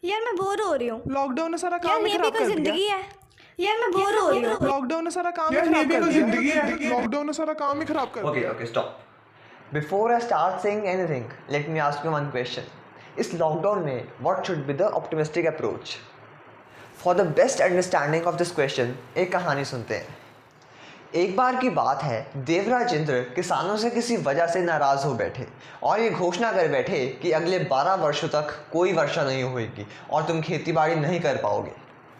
यार मैं बोर हो रही हूँ। लॉकडाउन ने सारा यार काम ही ये भी खराब कोई कर दिया। जिंदगी है। यार मैं बोर हो रही हूँ। लॉकडाउन ने सारा काम ही यार ये खराब भी कर कोई दिया। जिंदगी है। लॉकडाउन ने सारा काम ही खराब कर दिया। Okay, stop. Before I start saying anything, let me ask you one question. इस लॉकडाउन में what should be the optimistic approach? For the best understanding of this question, एक कहानी सुनते हैं। एक बार की बात है, देवराज इंद्र किसानों से किसी वजह से नाराज हो बैठे और ये घोषणा कर बैठे कि अगले 12 वर्षों तक कोई वर्षा नहीं होगी और तुम खेती बाड़ी नहीं कर पाओगे।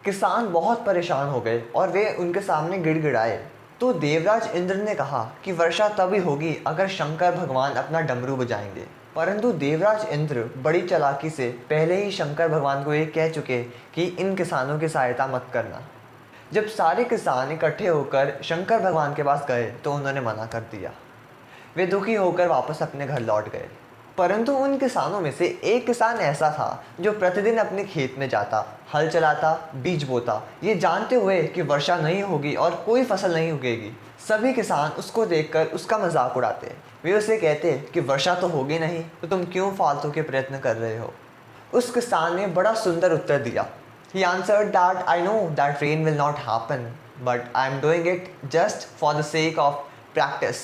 किसान बहुत परेशान हो गए और वे उनके सामने गिड़गिड़ाए। तो देवराज इंद्र ने कहा कि वर्षा तभी होगी अगर शंकर भगवान अपना डमरू बजाएंगे। परंतु देवराज इंद्र बड़ी चालाकी से पहले ही शंकर भगवान को ये कह चुके कि इन किसानों की सहायता मत करना। जब सारे किसान इकट्ठे होकर शंकर भगवान के पास गए तो उन्होंने मना कर दिया। वे दुखी होकर वापस अपने घर लौट गए। परंतु उन किसानों में से एक किसान ऐसा था जो प्रतिदिन अपने खेत में जाता, हल चलाता, बीज बोता, ये जानते हुए कि वर्षा नहीं होगी और कोई फसल नहीं उगेगी। सभी किसान उसको देखकर उसका मजाक उड़ाते। वे उसे कहते कि वर्षा तो होगी नहीं, तो तुम क्यों फालतू के प्रयत्न कर रहे हो। उस किसान ने बड़ा सुंदर उत्तर दिया। He answered that I know that rain will not happen, but I am doing it just for the sake of practice.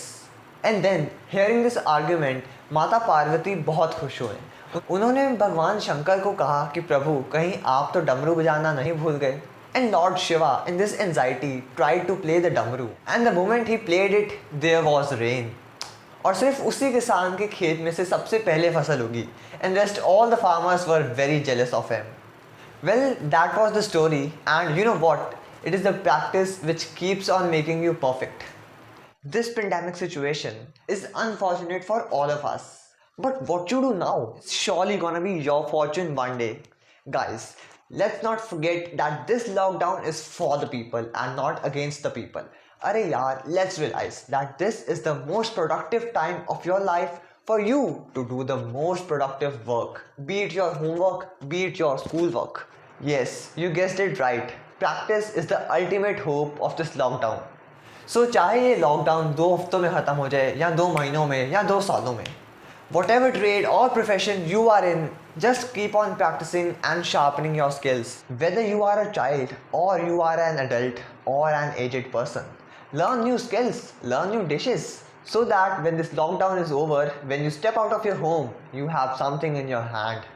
And then, hearing this argument, माता पार्वती बहुत खुश हुए। उन्होंने भगवान शंकर को कहा कि प्रभु कहीं आप तो डमरू बजाना नहीं भूल गए। And Lord Shiva, in this anxiety, tried to play the डमरू. And the moment he played it, there was rain. और सिर्फ उसी किसान के खेत में से सबसे पहले फसल उगी। And rest all the farmers were very jealous of him. Well, that was the story, and you know what? It is the practice which keeps on making you perfect. This pandemic situation is unfortunate for all of us. But what you do now is surely gonna be your fortune one day. Guys, let's not forget that this lockdown is for the people and not against the people. Arey yaar, let's realize that this is the most productive time of your life for you to do the most productive work, be it your homework, be it your schoolwork. Yes, you guessed it right. Practice is the ultimate hope of this lockdown. So चाहे ये lockdown 2 हफ्तों में ख़त्म हो जाए या 2 महीनों में या 2 सालों में, whatever trade or profession you are in, just keep on practicing and sharpening your skills. Whether you are a child or you are an adult or an aged person, learn new skills, learn new dishes, so that when this lockdown is over, when you step out of your home, you have something in your hand.